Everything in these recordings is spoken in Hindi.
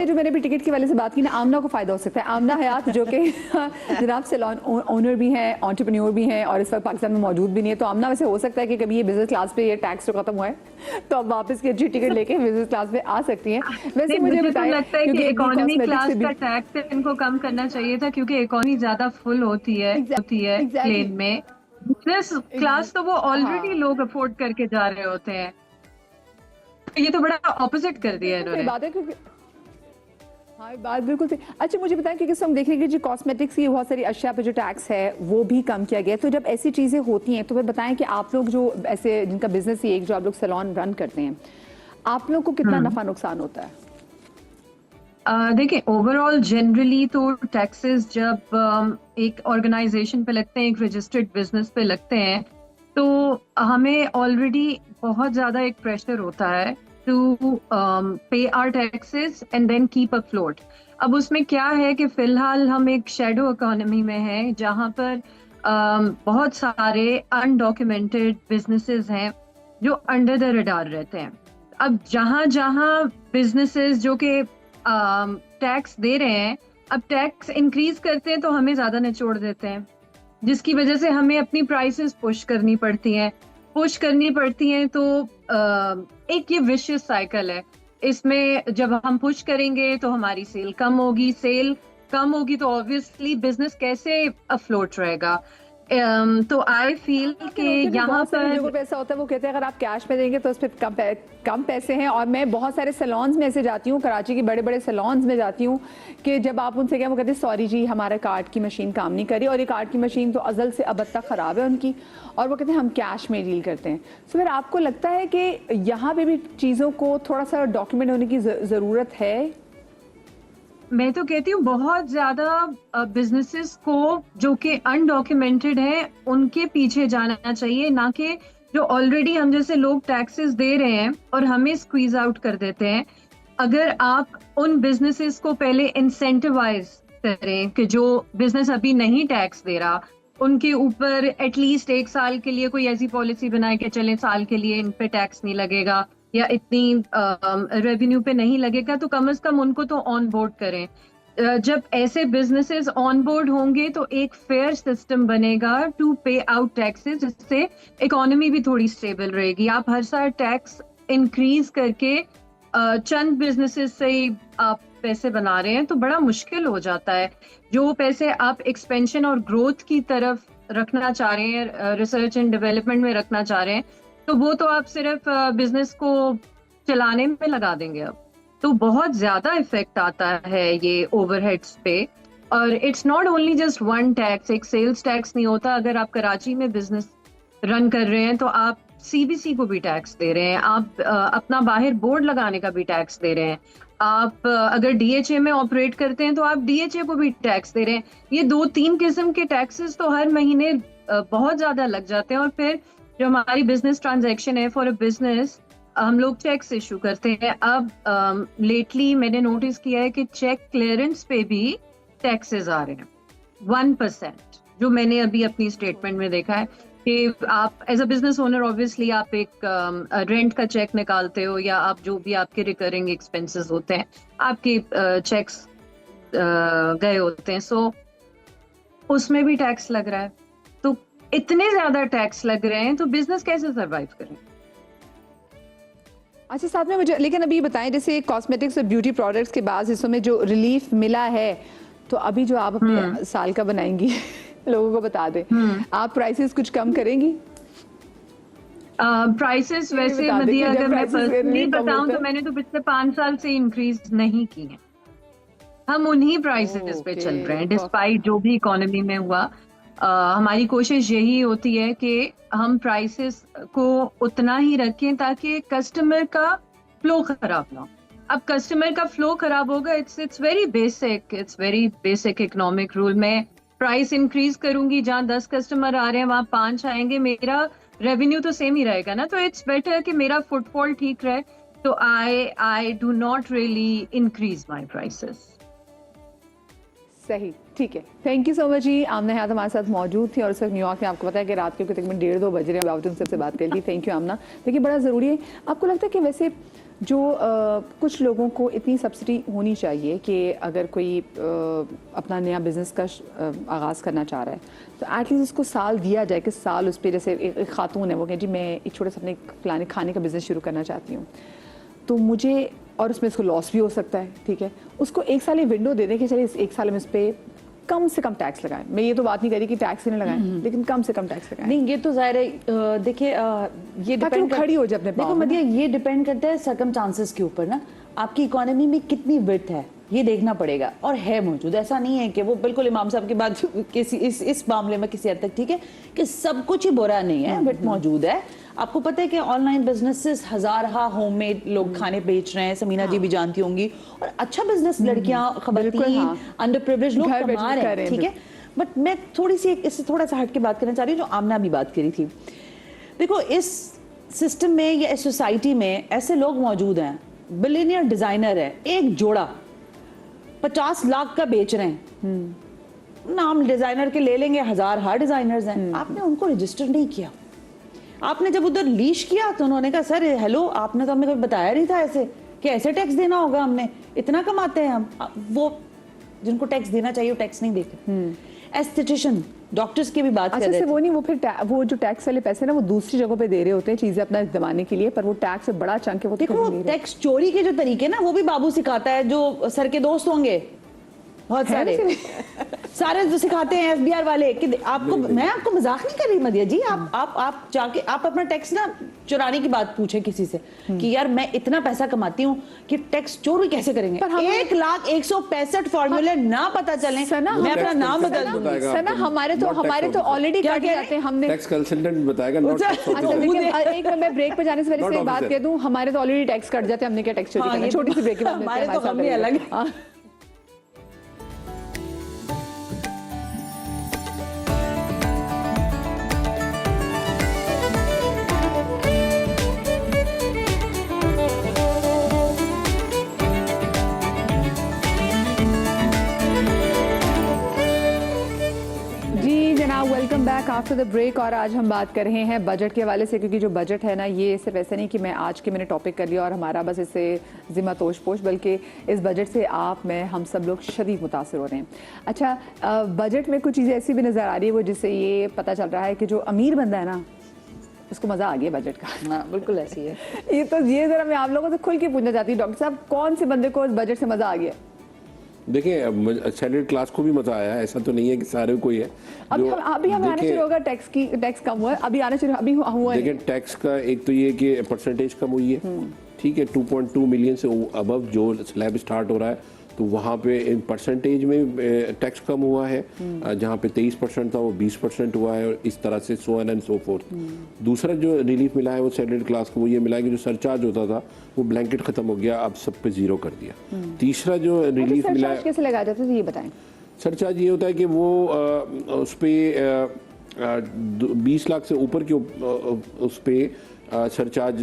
जो मैंने भी टिकट के वाले से बात की ना, आमना को फायदा हो सकता है। आमना हयात जो कि जनाब सैलून ओनर भी हैं, एंटरप्रेन्योर भी हैं और इस वक्त पाकिस्तान में मौजूद भी नहीं है, तो आमना वैसे हो सकता है कि कभी ये बिजनेस क्लास पे ये टैक्स जो खत्म हुआ है तो अब वापस की अच्छी टिकट लेके बिजनेस क्लास पे आ सकती हैं। वैसे मुझे तो बताएं, लगता है कि इकोनॉमी क्लास का टैक्स इनको कम करना चाहिए था, क्योंकि इकोनॉमी ज्यादा फुल होती है एग्जैक्टली प्लेन में। बिजनेस क्लास तो वो ऑलरेडी हाँ लोग अफोर्ड करके जा रहे होते हैं, तो ये तो बड़ा ऑपोजिट कर दिया बिल्कुल सही इन्होंने। बात है, क्योंकि हाँ बात बिल्कुल सही। अच्छा मुझे बताएं, क्योंकि हम देख रहे हैं कि जो कॉस्मेटिक्स की बहुत सारी अशिया पे जो टैक्स है वो भी कम किया गया है, तो जब ऐसी चीज़ें होती हैं तो फिर बताएं कि आप लोग जो ऐसे जिनका बिजनेस ही एक जो आप लोग सैलून रन करते हैं, आप लोग को कितना हम्म नफा नुकसान होता है? देखिए, ओवरऑल जनरली तो टैक्सेस जब एक ऑर्गेनाइजेशन पे लगते हैं, एक रजिस्टर्ड बिजनेस पे लगते हैं, तो हमें ऑलरेडी बहुत ज्यादा एक प्रेशर होता है to pay our taxes and then keep afloat. अब उसमें क्या है कि फिलहाल हम एक शेडो इकोनॉमी में हैं, जहां पर बहुत सारे अनडॉक्यूमेंटेड बिजनेसेस हैं जो अंडर द रडार रहते हैं। अब जहां जहां बिजनेसेस जो कि टैक्स दे रहे हैं, अब टैक्स इंक्रीज करते हैं तो हमें ज्यादा निचोड़ देते हैं, जिसकी वजह से हमें अपनी प्राइसेस पुश करनी पड़ती हैं। तो एक ये विशियस साइकिल है। इसमें जब हम पुश करेंगे तो हमारी सेल कम होगी तो ऑब्वियसली बिजनेस कैसे अफ्लोट रहेगा। तो आई फील कि यहाँ बहुत सारे पर लोगों को ऐसा होता है, वो कहते हैं अगर आप कैश में देंगे तो उस पर कम पैसे हैं। और मैं बहुत सारे सैलून्स में ऐसे जाती हूँ, कराची के बड़े बड़े सैलून्स में जाती हूँ, कि जब आप उनसे क्या, वो कहते हैं सॉरी जी हमारा कार्ड की मशीन काम नहीं करी, और ये कार्ड की मशीन तो अजल से अब तक ख़राब है उनकी, और वो कहते हैं हम कैश में डील करते हैं। तो फिर आपको लगता है कि यहाँ पे भी चीज़ों को थोड़ा सा डॉक्यूमेंट होने की ज़रूरत है? मैं तो कहती हूँ बहुत ज्यादा बिजनेसेस को जो कि अनडॉक्यूमेंटेड है उनके पीछे जाना चाहिए, ना कि जो ऑलरेडी हम जैसे लोग टैक्सेस दे रहे हैं और हमें स्क्वीज आउट कर देते हैं। अगर आप उन बिजनेसेस को पहले इंसेंटिवाइज करें कि जो बिजनेस अभी नहीं टैक्स दे रहा, उनके ऊपर एटलीस्ट 1 साल के लिए कोई ऐसी पॉलिसी बनाए कि चले साल के लिए इन पे टैक्स नहीं लगेगा या इतनी रेवेन्यू पे नहीं लगेगा, तो कम से कम उनको तो ऑन बोर्ड करें। जब ऐसे बिजनेसेस ऑन बोर्ड होंगे तो एक फेयर सिस्टम बनेगा टू पे आउट टैक्सेस, जिससे इकोनॉमी भी थोड़ी स्टेबल रहेगी। आप हर साल टैक्स इंक्रीज करके चंद बिजनेसेस से ही आप पैसे बना रहे हैं तो बड़ा मुश्किल हो जाता है। जो पैसे आप एक्सपेंशन और ग्रोथ की तरफ रखना चाह रहे हैं, रिसर्च एंड डेवलपमेंट में रखना चाह रहे हैं, तो वो तो आप सिर्फ बिजनेस को चलाने में लगा देंगे। अब तो बहुत ज्यादा इफेक्ट आता है ये ओवरहेड्स पे। और it's not only just one tax, एक सेल्स टैक्स नहीं होता। अगर आप कराची में बिजनेस रन कर रहे हैं तो आप सीबीसी को भी टैक्स दे रहे हैं, आप अपना बाहर बोर्ड लगाने का भी टैक्स दे रहे हैं, आप अगर डीएचए में ऑपरेट करते हैं तो आप डीएचए को भी टैक्स दे रहे हैं। ये 2-3 किस्म के टैक्सेस तो हर महीने बहुत ज्यादा लग जाते हैं। और फिर जो हमारी बिजनेस ट्रांजैक्शन है फॉर अ बिजनेस, हम लोग चेक्स इशू करते हैं। अब लेटली मैंने नोटिस किया है कि चेक क्लियरेंस पे भी टैक्सेस आ रहे हैं 1%, जो मैंने अभी अपनी स्टेटमेंट में देखा है कि आप as a business owner obviously आप एक रेंट का चेक निकालते हो, या आप जो भी आपके रिकरिंग एक्सपेंसेस होते हैं आपके चेक्स गए होते हैं, सो उसमें भी टैक्स लग रहा है। तो इतने ज्यादा टैक्स लग रहे हैं तो बिजनेस कैसे सरवाइव करें? अच्छा साथ में मुझे लेकिन अभी बताएं, जैसे कॉस्मेटिक्स और ब्यूटी प्रोडक्ट्स के बाद हिस्सों में जो रिलीफ मिला है, तो अभी जो आप अपने साल का बनाएंगी लोगों को बता दें, आप प्राइसेस कुछ कम करेंगी? प्राइसेस वैसे मदिया, अगर मैं पर्सनली बताऊं तो मैंने तो पिछले 5 साल से इंक्रीज नहीं की है। हम उन्हीं प्राइसेस पे चल रहे हैं डिस्पाइट जो भी इकोनॉमी में हुआ। हमारी कोशिश यही होती है कि हम प्राइसेस को उतना ही रखें ताकि कस्टमर का फ्लो खराब ना हो। अब कस्टमर का फ्लो खराब होगा, it's very basic economic rule. मैं प्राइस इंक्रीज करूंगी, जहाँ 10 कस्टमर आ रहे हैं वहां 5 आएंगे, मेरा रेवेन्यू तो सेम ही रहेगा ना। तो इट्स बेटर कि मेरा फुटफॉल ठीक रहे, तो I do not really increase my prices. सही, ठीक है, थैंक यू सो मच जी। आमना हयात हमारे साथ मौजूद थी और उस वक्त न्यूयॉर्क में आपको पता है कि रात के तकरीबन 1:30-2 बज रहे हैं, बावजूद सबसे बात कर ली। थैंक यू आमना। देखिए बड़ा ज़रूरी है, आपको लगता है कि वैसे जो कुछ लोगों को इतनी सब्सिडी होनी चाहिए कि अगर कोई अपना नया बिजनेस का आगाज़ करना चाह रहा है तो एटलीस्ट उसको साल दिया जाए कि साल उस पर, जैसे एक खातून है वो कहे जी मैं एक छोटे से अपने फलाने खाने का बिज़नेस शुरू करना चाहती हूँ, तो मुझे, और उसमें इसको लॉस भी हो सकता है, ठीक है, उसको एक साल ये विंडो दे दें कि चलिए इस एक साल में इस पर कम से कम टैक्स लगाएं। मैं ये तो बात नहीं करी कि टैक्स ही नहीं लगाएं, लेकिन कम से कम टैक्स लगाएं। नहीं, ये तो जाहिर है, देखिए ये डिपेंड खड़ी हो जाए अपने देखो पाँव में। मदिया, ये डिपेंड करता है सर्कमस्टांसेस के ऊपर ना, आपकी इकोनॉमी में कितनी विड्थ है ये देखना पड़ेगा, और है मौजूद। ऐसा नहीं है कि वो बिल्कुल इमाम साहब की बात किसी इस मामले में किसी हद तक ठीक है कि सब कुछ ही बुरा नहीं है, बट मौजूद है। आपको पता है कि ऑनलाइन बिजनेसेस हजारहा होममेड लोग खाने बेच रहे हैं, समीना जी भी जानती होंगी, और अच्छा बिजनेस लड़कियां, खवातीन, अंडर प्रिविलेज लोग कमा रहे हैं, ठीक है। बट मैं थोड़ी सी इससे थोड़ा सा हट के बात करना चाह रही हूँ, जो आमना भी बात करी थी। देखो, इस सिस्टम में या इस सोसाइटी में ऐसे लोग मौजूद हैं, बिलियनियर डिजाइनर है, एक जोड़ा 50 लाख का बेच रहे हैं, नाम डिजाइनर के ले लेंगे, हर डिजाइनर्स हैं, आपने उनको रजिस्टर नहीं किया। आपने जब उधर लीश किया तो उन्होंने कहा सर हेलो, आपने तो हमें कभी बताया नहीं था ऐसे कि ऐसे टैक्स देना होगा, हमने इतना कमाते हैं हम। वो जिनको टैक्स देना चाहिए वो टैक्स नहीं देते। एस्थेटिशियन, डॉक्टर्स की भी बात कर रहे थे। वो नहीं, वो फिर वो जो टैक्स वाले पैसे ना वो दूसरी जगहों पे दे रहे होते हैं चीजें अपना दबाने के लिए, पर वो टैक्स से बड़ा चंक है वो। देखो, टैक्स चोरी के जो तरीके ना वो भी बाबू सिखाता है, जो सर के दोस्त होंगे बहुत सारे जो सिखाते हैं एफबीआर वाले कि आपको, मैं आपको मजाक नहीं कर रही मदिया जी, आप जाके आप अपना टैक्स ना चुराने की बात पूछे किसी से कि यार मैं इतना पैसा कमाती हूँ कि टैक्स चोरी कैसे करेंगे। 1,165 फॉर्मूले ना पता चले, मैं अपना नाम बदल दूंगी। सना हमारे तो ऑलरेडी कट जाते हैं, हमने टैक्स कंसल्टेंट बताएगा। एक मैं ब्रेक पे जाने से पहले से बात कह दूं, हमारे तो ऑलरेडी टैक्स कट जाते हैं, हमने क्या टैक्स चोरी करना। छोटी सी ब्रेक के बाद हमारे तो हम ही अलग है। Welcome back after the break. और आज हम बात कर रहे हैं बजट के हवाले से, क्योंकि जो बजट है ना, ये सिर्फ ऐसे नहीं कि मैं आज के मैंने टॉपिक कर लिया और हमारा बस इससे जिम्मा तोश पोश, बल्कि इस बजट से आप, मैं, हम सब लोग शदीद मुतासर हो रहे हैं। अच्छा, बजट में कुछ चीज़ें ऐसी भी नज़र आ रही है वो जिससे ये पता चल रहा है कि जो अमीर बंदा है ना उसको मज़ा आ गया बजट का। बिल्कुल ऐसी है। ये ज़रा मैं आप लोगों से खुल के पूछना चाहती हूँ, डॉक्टर साहब कौन से बंदे को इस बजट से मज़ा आ गया? देखिए, सैलरी क्लास को भी मजा आया है, ऐसा तो नहीं है कि सारे को ही है। अभी हमें आना शुरू होगा, टैक्स कम हुआ है, अभी आना शुरू, अभी हुआ। देखिए, टैक्स का एक तो ये कि परसेंटेज कम हुई है, ठीक है, 2.2 मिलियन से अबव जो स्लैब स्टार्ट हो रहा है तो वहाँ पे इन परसेंटेज में टैक्स कम हुआ है। जहाँ पे 23% था वो 20% हुआ है, और इस तरह से so on and so fourth. दूसरा जो रिलीफ मिला है वो सैलरी क्लास को वो ये मिला है कि जो सरचार्ज होता था वो ब्लैंकेट खत्म हो गया, अब सब पे जीरो कर दिया। तीसरा जो रिलीफ मिला है, कैसे लगाया जाता है ये बताएं। सरचार्ज ये होता है कि वो उस पर 20 लाख से ऊपर के उस पर सरचार्ज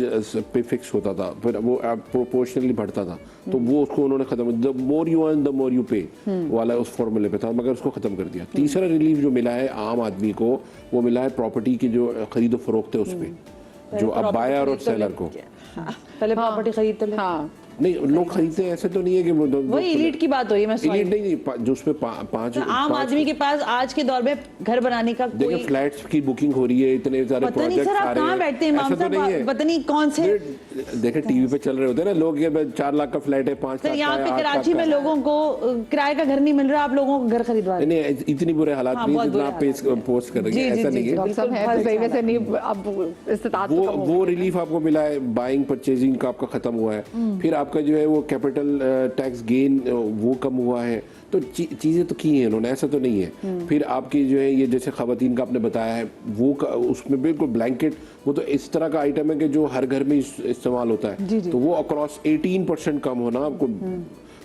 पे फिक्स होता था, फिर वो प्रोपोर्शनली बढ़ता था, तो वो उसको उन्होंने खत्म, the more you earn the more you पे वाला उस फॉर्मूले पे था, मगर उसको खत्म कर दिया। तीसरा रिलीफ जो मिला है आम आदमी को वो मिला है प्रॉपर्टी की जो खरीदो फरोख्त है उस पे, जो अब बायर और सेलर को। पहले प्रॉपर्टी खरीद तो नहीं, लोग खरीदते हैं, ऐसे तो नहीं है कि वही इलीट की बात हो रही है। मैं इलीट नहीं, जो उसपे पांच आम आदमी के पास आज के दौर में घर बनाने का कोई, देखिए फ्लैट्स की बुकिंग हो रही है, इतने सारे प्रोजेक्ट्स आ रहे हैं, बैठते हैं इमाम साहब, पता नहीं कौन से, देखिए टीवी पे चल रहे होते हैं ना लोग, 4 लाख का फ्लैट है, 5 लाख का, यहाँ पे कराची में लोगों को किराए का घर नहीं मिल रहा, आप लोगों को घर खरीदवा रहे हैं। नहीं, इतनी बुरे हालात नहीं है जितना आप पोस्ट कर रहे हैं, ऐसा नहीं है। वो रिलीफ आपको मिला है, बाइंग परचेजिंग का आपका खत्म हुआ है, फिर आपका जो है वो कैपिटल टैक्स गेन वो कम हुआ है, तो चीज़ें तो की हैं उन्होंने, ऐसा तो नहीं है। फिर आपकी जो है ये जैसे खवातीन का आपने बताया है वो उसमें बिल्कुल ब्लैंकेट, वो तो इस तरह का आइटम है कि जो हर घर में इस्तेमाल होता है, तो वो अक्रॉस 18% कम होना आपको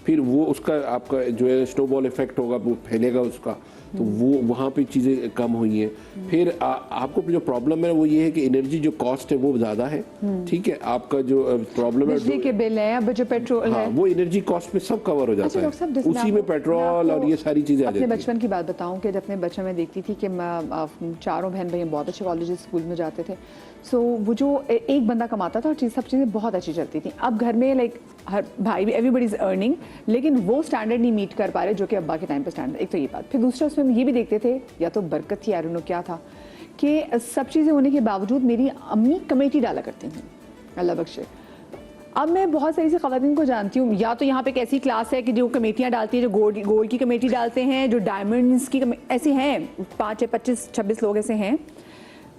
फिर वो उसका आपका जो है स्नोबॉल इफेक्ट होगा, वो फैलेगा उसका, तो वो वहाँ पे चीज़ें कम हुई हैं। फिर आपको जो प्रॉब्लम है वो ये है कि एनर्जी जो कॉस्ट है वो ज़्यादा है, ठीक है, आपका जो प्रॉब्लम है बिजली के बिल हैं, अब जो पेट्रोल हाँ, है, वो एनर्जी कॉस्ट में सब कवर हो जाता डॉक्टर साहब, है, जैसे उसी में आपको- पेट्रोल मैं और ये सारी चीज़ें आ अपने जाती हैं। बचपन की बात बताऊं कि जब अपने बचपन में देखती थी कि चारों बहन भाई बहुत अच्छे कॉलेज स्कूल में जाते थे, सो वो जो एक बंदा कमाता था और सब चीज़ें बहुत अच्छी चलती थी। अब घर में लाइक हर भाई भी, एवरीबडी इज अर्निंग, लेकिन वो स्टैंडर्ड नहीं मीट कर पा रहे जो कि अब्बा के टाइम पर स्टैंडर्ड। एक तो ये बात, फिर दूसरा उसमें हम ये भी देखते थे, या तो बरकत थी, आई डोंट नो क्या था, कि सब चीज़ें होने के बावजूद मेरी अम्मी कमेटी डाला करती थी, अल्लाह बख्शे। अब मैं बहुत सारी से ख़वातीन को जानती हूँ, या तो यहाँ पे एक ऐसी क्लास है कि जो कमेटियाँ डालती है, जो गोल्ड की कमेटी डालते हैं, जो डायमंड्स की ऐसे हैं, 5 या 25-26 लोग ऐसे हैं।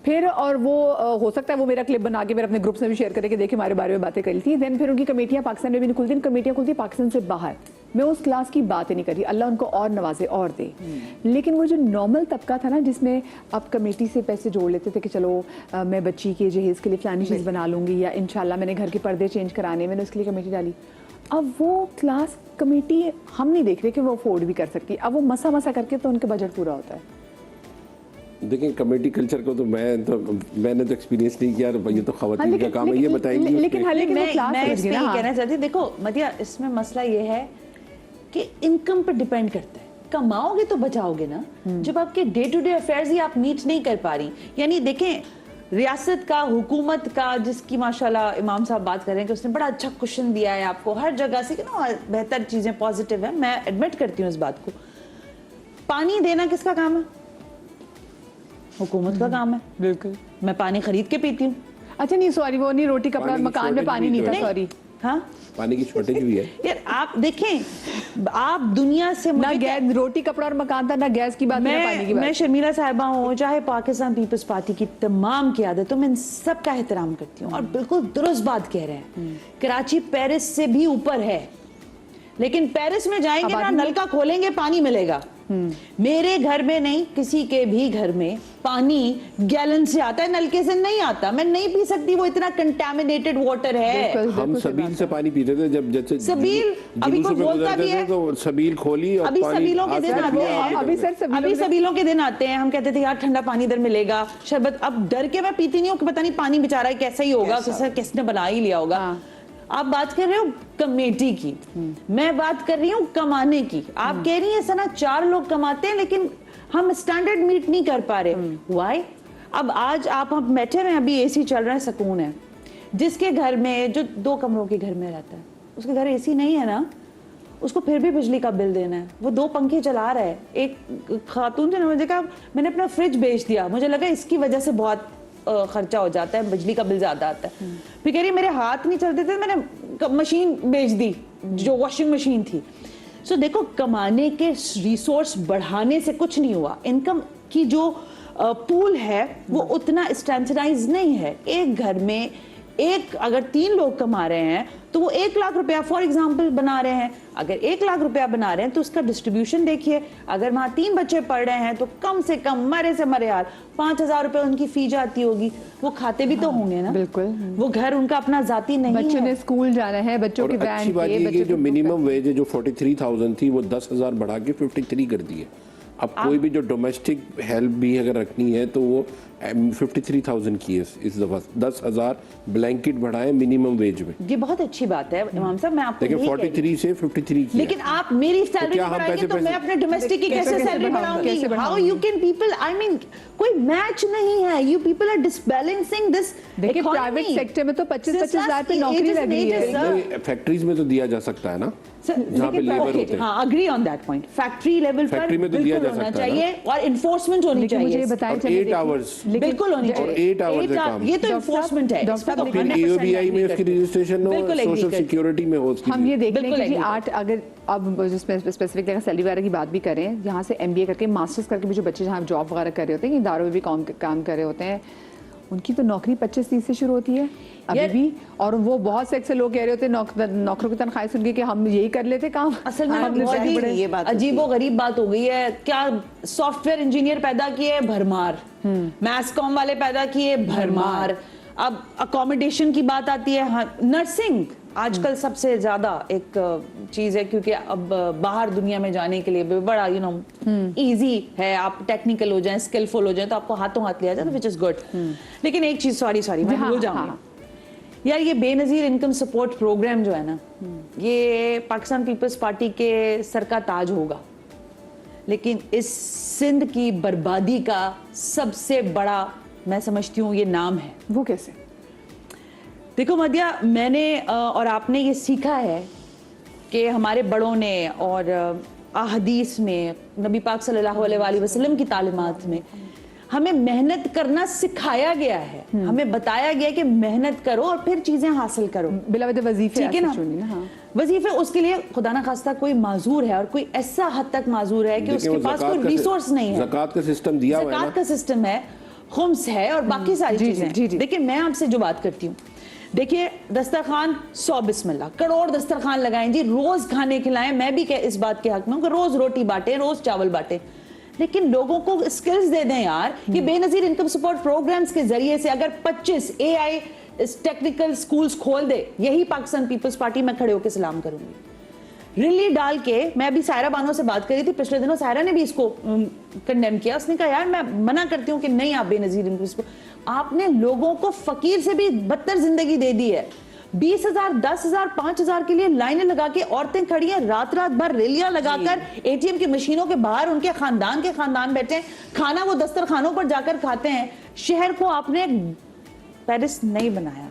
फिर और वो हो सकता है वो मेरा क्लिप बना के मेरे अपने ग्रुप्स में भी शेयर करे कि देखिए हमारे बारे में बातें करी थी। देन फिर उनकी कमेटियाँ पाकिस्तान में भी नहीं खुलती, कमेटियाँ खुलती पाकिस्तान से बाहर। मैं उस क्लास की बात ही नहीं कर रही, अल्लाह उनको और नवाजे और दे। लेकिन वो जो नॉर्मल तबका था ना, जिसमें आप कमेटी से पैसे जोड़ लेते थे कि चलो मैं बच्ची के जहेज़ के लिए फलानी चीज़ बना लूँगी, या इंशाल्लाह मैंने घर के पर्दे चेंज कराने, मैंने उसके लिए कमेटी डाली। अब वो क्लास कमेटी हम नहीं देख रहे कि वो अफोर्ड भी कर सकती, अब वो मसा करके तो उनका बजट पूरा होता है। देखिए कमेटी कल्चर को तो मैंने तो एक्सपीरियंस नहीं किया, ये तो खवातीन का लेकिन- काम है, ये लेकिन- बताएंगी लेकिन उसमें। हालांकि वो मैं क्लास समझ इसमें गई ये ना, कहना चाहती हूँ, देखो मदिया, इसमें मसला ये है कि इनकम पर डिपेंड करता है। कमाओगे तो बचाओगे ना, जब आपके डे टू डे अफेयर्स ही आप मीट नहीं कर पा रही, यानी देखें रियासत का, हुकूमत का, जिसकी माशाल्लाह इमाम साहब बात कर रहे हैं कि उसने बड़ा अच्छा क्वेश्चन दिया है आपको हर जगह से कि ना बेहतर चीजें पॉजिटिव है, मैं एडमिट करती हूँ इस बात को। पानी देना किसका काम है? हुकूमत का काम है। बिल्कुल। मैं पानी खरीद के पीती हूँ। अच्छा नहीं, सॉरी, वो नहीं, रोटी कपड़ा और पानी की मकान में shortage पानी भी नहीं तो था, है। सॉरी। हाँ, पानी की शॉर्टेज भी है यार आप देखें, आप दुनिया से ना मुझे गैस, रोटी कपड़ा और मकान था, ना गैस की बात, ना पानी की मैं बात। शर्मिला साहिबा हूँ, चाहे पाकिस्तान पीपल्स पार्टी की तमाम क़यादत, मैं इन सब का एहतराम करती हूँ और बिल्कुल दुरुस्त बात कह रहे हैं। कराची पेरिस से भी ऊपर है, लेकिन पेरिस में जाएंगे ना, नलका खोलेंगे पानी मिलेगा। मेरे घर में नहीं, किसी के भी घर में पानी गैलन से आता है, नलके से नहीं आता। मैं नहीं पी सकती, वो इतना कंटामिनेटेड वाटर है। हम सबील से पानी पीते थे जब, जैसे सबील अभी जुलूस कोई में बोलता गुजरते भी थे है। तो सबील खोली और अभी पानी सबीलों के हाथ दिन से आते पिया हैं। आपके अभी घर में। सर सबीलों अभी के- सबीलों के दिन आते हैं, हम कहते थे यार ठंडा पानी इधर मिलेगा, शरबत। अब डर के मैं पीती नहीं हूँ कि पता नहीं पानी बेचारा है कैसा ही होगा, किसने बना ही लिया होगा। हाँ। आप बात कर रहे हो कमेटी की, मैं बात कर रही हूँ कमाने की। आप कह रही हैं सना 4 लोग कमाते हैं लेकिन हम स्टैंडर्ड मीट नहीं कर पा रहे। व्हाई? अब आज आप हम बैठे हैं, अभी एसी चल रहा है, सुकून है। जिसके घर में, जो 2 कमरों के घर में रहता है, उसके घर एसी नहीं है ना, उसको फिर भी बिजली का बिल देना है। वो 2 पंखे चला रहा है। एक खातून ने मुझे कहा मैंने अपना फ्रिज बेच दिया, मुझे लगा इसकी वजह से बहुत खर्चा हो जाता है, बिजली का बिल ज्यादा आता है। फिर कह रही मेरे हाथ नहीं चलते थे, मैंने मशीन बेच दी, जो वॉशिंग मशीन थी। सो देखो, कमाने के रिसोर्स बढ़ाने से कुछ नहीं हुआ। इनकम की जो पूल है वो उतना स्टैंडर्डाइज नहीं है। एक घर में अगर 3 लोग कमा रहे हैं तो वो 1 लाख रुपया फॉर एग्जांपल बना रहे हैं। अगर 1 लाख रुपया बना रहे हैं तो उसका डिस्ट्रीब्यूशन देखिए। अगर वहां 3 बच्चे पढ़ रहे हैं तो कम से कम मरे से मरे यार 5,000 रुपए उनकी फी जाती होगी। वो खाते भी तो होंगे ना, बिल्कुल। वो घर उनका अपना जाती नहीं बच्चों है। ने स्कूल जाना है, बच्चों की और वैन अच्छी बात के, ये कि बच्चों जो की मिनिमम वेज है जो 43,000 थी वो 10,000 बढ़ा के 53 कर दी है। अब कोई भी जो डोमेस्टिक हेल्प भी अगर रखनी है तो वो 53,000 की है इस दफा। 10,000 ब्लैंकेट बढ़ाए मिनिमम वेज में, ये बहुत अच्छी बात है इमाम साहब, मैं आपको लेकिन यही कह रही हूँ। 43 से 53 की लेकिन आप मेरी सैलरी क्या हम बढ़ाएंगे तो पैसे- मैं अपने डोमेस्टिक की कैसे कैसे सैलरी बढ़ाऊंगी? कैसे बढ़ाऊंगी? हाउ बढ़ाऊंगी? You can people, I mean कोई मैच नहीं है। You people are disbalancing this. देखिए प्राइवेट सेक्टर में तो 25-25 हजार पे नौकरी लगी है। फैक्ट्रीज में तो दिया जा सकता है ना, जहाँ पे लेबर होते हैं। हाँ, agree on that point. Factory level पर फैक्ट्री में तो दिया बिल्कुल जा होना सकता है ना। चाहिए और इन्फोर्समेंट होनी लेकिन मुझे ये चाहिए। बताएं, और चलिए 8 देखिए, आवर्स लेकिन- बिल्कुल होनी चाहिए। 8 आवर्स का काम। ये तो डॉक्टर इन्फोर्समेंट है। डॉक्टर इसमें तो साहब, फिर 100% EOBI में agree उसकी करती हूँ। रजिस्ट्रेशन हो, बिल्कुल agree सोशल करती हूँ। सिक्योरिटी में हो उसकी हम ये देख लें बिल्कुल कि जी agree 8 अगर अब स्पेसिफिक जगह सैलरी वगैरह की बात भी करें, यहाँ से MBA करके मास्टर्स करके भी जो बच्चे जहाँ जॉब वगैरह कर रहे होते हैं, इदारों में भी काम कर रहे होते हैं, उनकी तो नौकरी 25-30 से शुरू होती है अभी भी। और वो बहुत से अक्सर लोग कह रहे होते हैं नौकरों की तनख्वाह सुन के कि हम यही कर लेते काम। असल में हमने बहुत से ही बड़े- ये बात अजीब व गरीब बात हो गई है। क्या सॉफ्टवेयर इंजीनियर पैदा किए भरमार, मैथ्स कॉम वाले पैदा किए भरमार। अब अकोमोडेशन की बात आती है, हाँ, नर्सिंग आजकल सबसे ज्यादा एक चीज है, क्योंकि अब बाहर दुनिया में जाने के लिए भी बड़ा इजी है, आप टेक्निकल हो जाएं, स्किलफुल हो जाएं तो आपको हाथों हाथ लिया जाए, विच इज गुड। लेकिन एक चीज, सॉरी मैं भूल जाऊंगी यार, ये बेनजीर इनकम सपोर्ट प्रोग्राम जो है ना, ये पाकिस्तान पीपल्स पार्टी के सर का ताज होगा, लेकिन इस सिंध की बर्बादी का सबसे बड़ा मैं समझती हूँ ये नाम है। वो कैसे? देखो मदिया, मैंने और आपने ये सीखा है कि हमारे बड़ों ने और अहदीस में, नबी पाक सल्लल्लाहु अलैहि वसल्लम की तालीमात में हमें मेहनत करना सिखाया गया है, हमें बताया गया कि मेहनत करो और फिर चीजें हासिल करो, बिलावत वजीफे, ठीक है ना? हाँ। वजीफे, उसके लिए खुदा ना खास्ता कोई माजूर है और कोई ऐसा हद तक माजूर है कि उसके पास कोई रिसोर्स नहीं है। ज़कात का सिस्टम दिया हुआ है, ज़कात का सिस्टम है, खुम्स है और बाकी सारी चीजें। देखिए मैं आपसे जो बात करती हूँ, देखिए दस्तरखान 100 बिस्मिल्लाह, करोड़ दस्तरखान लगाएं जी, रोज खाने खिलाएं। मैं भी इस बात के हक में हूं कि रोज रोटी बांटे, रोज चावल बांटे, लेकिन लोगों को स्किल्स दे दें यार। ये बेनजीर इनकम सपोर्ट प्रोग्राम्स के जरिए से अगर 25 AI टेक्निकल स्कूल्स खोल दे, यही पाकिस्तान पीपल्स पार्टी में खड़े होकर सलाम करूंगी। रिली डाल के, मैं अभी सायरा बानो से बात करी थी पिछले दिनों, सायरा ने भी इसको कंडेम किया। उसने कहा यार मैं मना करती हूँ कि नहीं आप बेनजीर इनकम, आपने लोगों को फकीर से भी बदतर जिंदगी दे दी है। 20,000, 10,000, 5,000 के लिए लाइनें लगा के औरतें खड़ी हैं, रात रात भर रैलियां लगाकर ATM की मशीनों के बाहर उनके खानदान बैठे हैं, खाना वो दस्तरखानों पर जाकर खाते हैं। शहर को आपने पेरिस नहीं बनाया,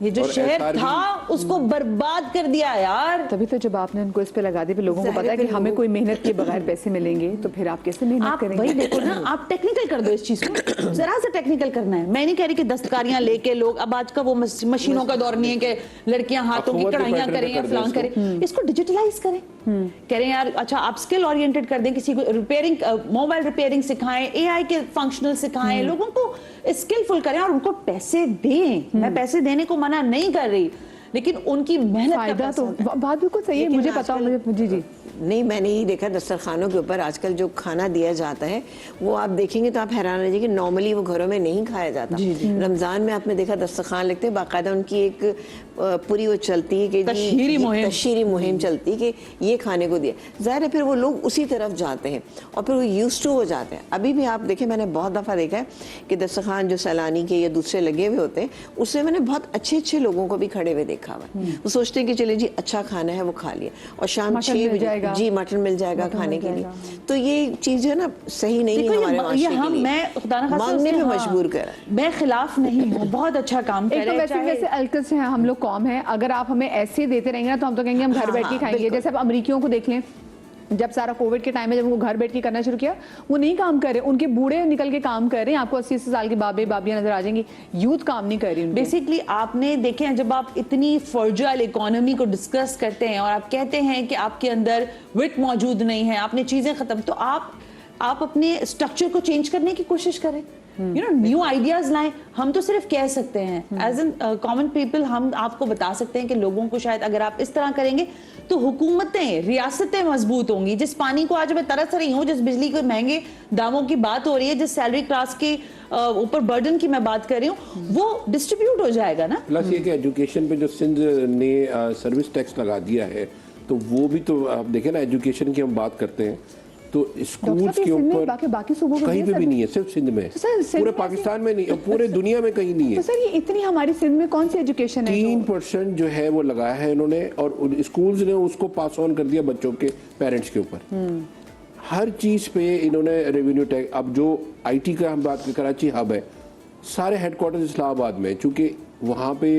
ये जो शहर था उसको बर्बाद कर दिया यार। तभी तो जब आपने उनको इस पे लगा दी, फिर लोगों को पता है कि हमें कोई मेहनत के बगैर पैसे मिलेंगे, तो फिर आप कैसे मेहनत करेंगे? वही देखो ना, आप टेक्निकल कर दो इस चीज को, जरा सा टेक्निकल करना है। मैं नहीं कह रही कि दस्तकारियां लेके लोग, अब आज का वो मशीनों का दौर नहीं है कि लड़कियां हाथों की कढ़ाइयां करें या फलां करें, इसको डिजिटलाइज करें। कह रहे हैं यार अच्छा आप स्किल ओरिएंटेड कर दें, किसी को रिपेयरिंग, मोबाइल रिपेयरिंग सिखाएं, AI के फंक्शनल सिखाएं, लोगों को स्किलफुल करें और उनको पैसे दें। मैं पैसे देने को मना नहीं कर रही, लेकिन उनकी मेहनत फायदा तो बात बिल्कुल सही है, मुझे पता, मुझे जी नहीं, मैंने ही देखा दस्तरखानों के ऊपर आजकल जो खाना दिया जाता है वो आप देखेंगे तो आप हैरान रह जाएंगे, नॉर्मली वो घरों में नहीं खाया जाता। रमजान में आपने देखा दस्तरखान लिखते हैं, बाकायदा उनकी एक पूरी वो चलती है कि तशहीरी मुहिम चलती है कि ये खाने को दिया। ज़ाहिर है फिर वो लोग उसी तरफ जाते हैं और फिर वो यूज्ड टू हो जाते हैं। अभी भी आप देखें, मैंने बहुत दफ़ा देखा है कि दस्तरखान जो सैलानी के या दूसरे लगे हुए होते हैं, उससे मैंने बहुत अच्छे अच्छे लोगों को भी खड़े हुए देखा हुआ है। वो सोचते हैं कि चले जी अच्छा खाना है वो खा लिया, और शाम 6 बजे जी मटन मिल जाएगा खाने के लिए। तो ये चीज है ना सही नहीं है हमारे माशरे के लिए, मैं खुदा ना खास्ता मांगने पे मजबूर कर, मैं खिलाफ नहीं हूँ, बहुत अच्छा काम कर रहे हैं। वैसे अलकस है, हम लोग कौम है, अगर आप हमें ऐसे देते रहेंगे ना तो हम तो कहेंगे हम घर बैठ के खाएंगे। जैसे अब अमरीकियों को देख लें, जब सारा कोविड के टाइम में जब वो घर बैठ के करना शुरू किया, वो नहीं काम कर रहे, उनके बूढ़े निकल के काम कर रहे हैं। आपको 80 साल के बाबे बाबियां नजर आ जाएंगी, यूथ काम नहीं कर रही। बेसिकली आपने देखे हैं, जब आप इतनी फ्रजाइल इकोनॉमी को डिस्कस करते हैं और आप कहते हैं कि आपके अंदर विट मौजूद नहीं है, आपने चीजें खत्म, तो आप अपने स्ट्रक्चर को चेंज करने की कोशिश करें, न्यू आइडियाज लाएं। हम तो सिर्फ कह सकते हैं एज एन कॉमन पीपल, हम आपको बता सकते हैं कि लोगों को शायद अगर आप इस तरह करेंगे तो हुकूमतें, रियासतें मजबूत होंगी। जिस पानी को आज मैं तरस रही हूँ, जिस बिजली के महंगे दामों की बात हो रही है, जिस सैलरी क्लास के ऊपर बर्डन की मैं बात कर रही हूँ, वो डिस्ट्रीब्यूट हो जाएगा ना। प्लस ये कि एजुकेशन पे जो सिंध ने सर्विस टैक्स लगा दिया है, तो वो भी तो आप देखें ना, एजुकेशन की हम बात करते हैं तो स्कूल्स के ऊपर बाकी सूबों में कहीं पे भी नहीं है, सिर्फ सिंध में, पूरे पाकिस्तान में नहीं, पूरे दुनिया में कहीं नहीं है। तो सर ये इतनी हमारी सिंध में कौन सी एजुकेशन है? 3% जो है वो लगाया है इन्होंने, और स्कूल्स ने उसको पास ऑन कर दिया बच्चों के पेरेंट्स के ऊपर। हर चीज पे इन्होंने रेवेन्यू टैक्स। अब जो IT का हम बात करें, कराची हब है, सारे हेडक्वार्टर्स इस्लामाबाद में, चूंकि वहाँ पे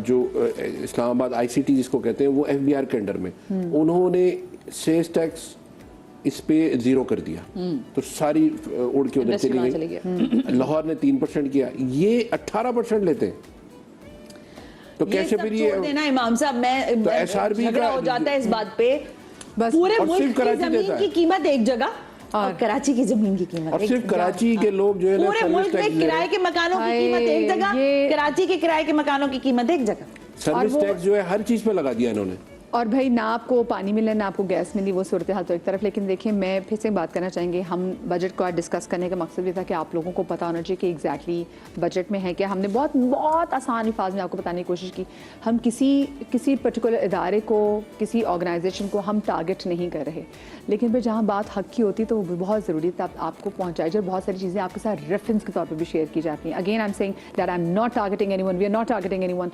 जो इस्लामाबाद ICT जिसको कहते हैं वो FBR के अंडर में, उन्होंने सेल्स टैक्स इस पे 0 कर दिया, तो सारी उड़ के उधर चली गई। लाहौर ने 3% किया, ये 18% लेते हैं। तो कैसे फिर ये देना इमाम साहब, मैं तो SRB झगड़ा हो जाता है इस बात पे। बस पूरे मुल्क की जमीन की कीमत एक जगह और कराची की जमीन की कीमत, और सिर्फ कराची के लोग जो है ना, पूरे मुल्क में किराए के मकानों की कीमत एक जगह, कराची के किराए के मकानों की कीमत एक जगह। सर्विस टैक्स जो है हर चीज पे लगा दिया इन्होंने। और भाई ना आपको पानी मिले ना आपको गैस मिली, वो सूरत हाल तो एक तरफ। लेकिन देखिए मैं फिर से बात करना चाहेंगे, हम बजट को आज डिस्कस करने का मकसद ये था कि आप लोगों को पता होना चाहिए कि एग्जैक्टली बजट में है क्या। हमने बहुत बहुत आसान अल्फाज में आपको बताने की कोशिश की। हम किसी पर्टिकुलर इदारे को, किसी ऑर्गेनाइजेशन को हम टारगेट नहीं कर रहे, लेकिन फिर जहाँ बात हक की होती है तो वो बहुत ज़रूरी है आपको पहुँचाई जाए। बहुत सारी चीज़ें आपके साथ रेफरेंस के तौर पर भी शेयर की जाती हैं। Again I am saying that I am not targeting anyone, we are not targeting anyone,